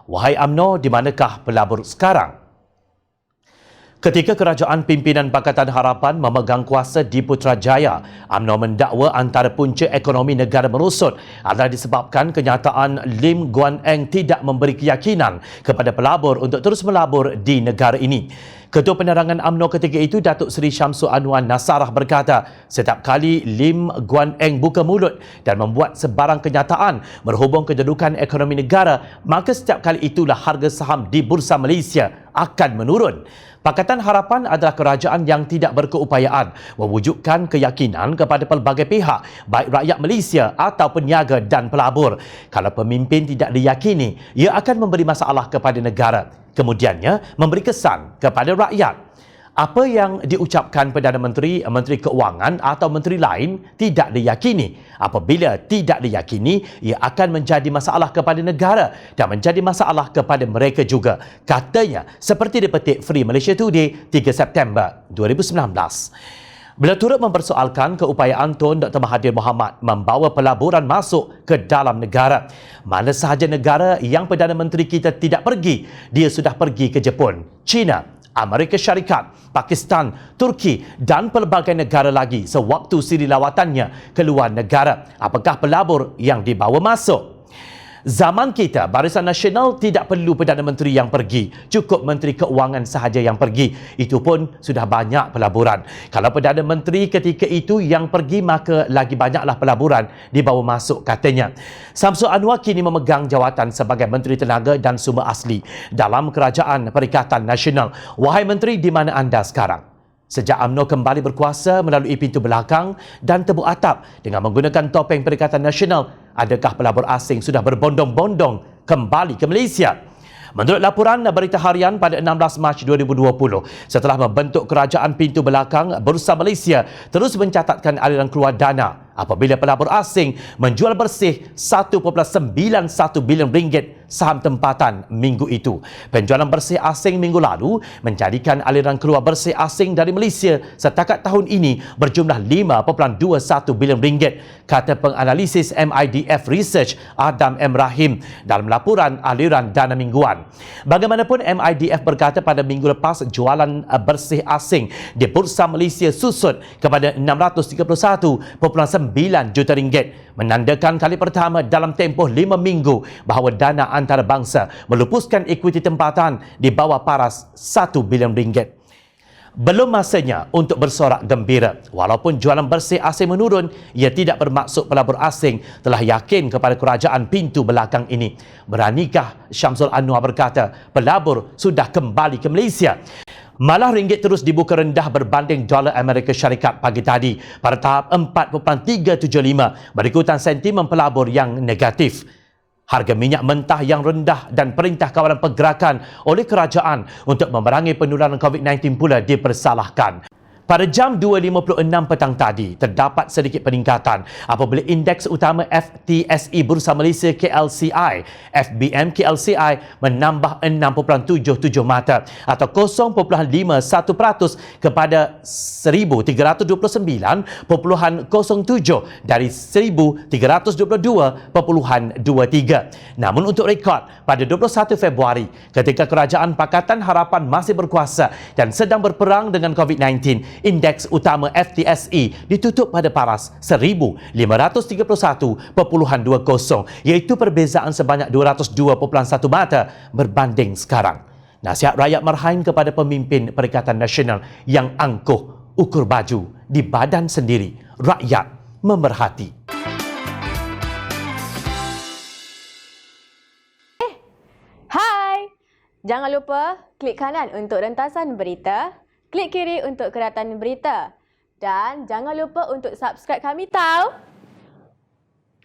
Wahai UMNO, di manakah pelabur sekarang? Ketika kerajaan pimpinan Pakatan Harapan memegang kuasa di Putrajaya, UMNO mendakwa antara punca ekonomi negara merosot adalah disebabkan kenyataan Lim Guan Eng tidak memberi keyakinan kepada pelabur untuk terus melabur di negara ini. Ketua Penerangan UMNO ketika itu, Datuk Seri Syamsul Anwar Nasarah berkata, setiap kali Lim Guan Eng buka mulut dan membuat sebarang kenyataan berhubung kedudukan ekonomi negara, maka setiap kali itulah harga saham di Bursa Malaysia akan menurun. Pakatan Harapan adalah kerajaan yang tidak berkeupayaan mewujudkan keyakinan kepada pelbagai pihak, baik rakyat Malaysia atau peniaga dan pelabur. Kalau pemimpin tidak diyakini, ia akan memberi masalah kepada negara. Kemudiannya, memberi kesan kepada rakyat. Apa yang diucapkan Perdana Menteri, Menteri Keuangan atau menteri lain tidak diyakini. Apabila tidak diyakini, ia akan menjadi masalah kepada negara dan menjadi masalah kepada mereka juga. Katanya, seperti dipetik Free Malaysia Today 3 September 2019. Beliau turut mempersoalkan keupayaan Tun Dr. Mahathir Mohamad membawa pelaburan masuk ke dalam negara. Mana sahaja negara yang Perdana Menteri kita tidak pergi, dia sudah pergi ke Jepun, China, Amerika Syarikat, Pakistan, Turki dan pelbagai negara lagi sewaktu siri lawatannya ke luar negara. Apakah pelabur yang dibawa masuk? Zaman kita, Barisan Nasional tidak perlu Perdana Menteri yang pergi. Cukup Menteri Keuangan sahaja yang pergi. Itu pun sudah banyak pelaburan. Kalau Perdana Menteri ketika itu yang pergi, maka lagi banyaklah pelaburan dibawa masuk, katanya. Syamsul Anwar kini memegang jawatan sebagai Menteri Tenaga dan Sumber Asli dalam Kerajaan Perikatan Nasional. Wahai Menteri, di mana anda sekarang? Sejak UMNO kembali berkuasa melalui pintu belakang dan tebuk atap dengan menggunakan topeng Perikatan Nasional, adakah pelabur asing sudah berbondong-bondong kembali ke Malaysia? Menurut laporan Berita Harian pada 16 Mac 2020, setelah membentuk Kerajaan Pintu Belakang, Bursa Malaysia terus mencatatkan aliran keluar dana apabila pelabur asing menjual bersih 1.91 bilion ringgit saham tempatan minggu itu. Penjualan bersih asing minggu lalu menjadikan aliran keluar bersih asing dari Malaysia setakat tahun ini berjumlah 5.21 bilion ringgit, kata penganalisis MIDF Research Adam M. Rahim dalam laporan aliran dana mingguan. Bagaimanapun, MIDF berkata pada minggu lepas jualan bersih asing di Bursa Malaysia susut kepada 631.9 juta ringgit, menandakan kali pertama dalam tempoh 5 minggu bahawa dana antarabangsa melupuskan ekuiti tempatan di bawah paras 1 bilion ringgit. Belum masanya untuk bersorak gembira. Walaupun jualan bersih asing menurun, ia tidak bermaksud pelabur asing telah yakin kepada kerajaan pintu belakang ini. Beranikah Syamsul Anwar berkata pelabur sudah kembali ke Malaysia? Malah ringgit terus dibuka rendah berbanding dolar Amerika Syarikat pagi tadi pada tahap 4.375 berikutan sentimen pelabur yang negatif. Harga minyak mentah yang rendah dan perintah kawalan pergerakan oleh kerajaan untuk memerangi penularan COVID-19 pula dipersalahkan. Pada jam 2.56 petang tadi, terdapat sedikit peningkatan apabila indeks utama FTSE Bursa Malaysia KLCI, FBM KLCI menambah 6.77 mata atau 0.51% kepada 1,329.07 dari 1,322.23. Namun untuk rekod, pada 21 Februari, ketika Kerajaan Pakatan Harapan masih berkuasa dan sedang berperang dengan COVID-19, indeks utama FTSE ditutup pada paras 1,531.20, iaitu perbezaan sebanyak 202.1 mata berbanding sekarang. Nasihat rakyat Marhain kepada pemimpin Perikatan Nasional yang angkuh ukur baju di badan sendiri, rakyat memerhati. Hai! Jangan lupa klik kanan untuk rentasan berita, klik kiri untuk keratan berita. Dan jangan lupa untuk subscribe kami tau.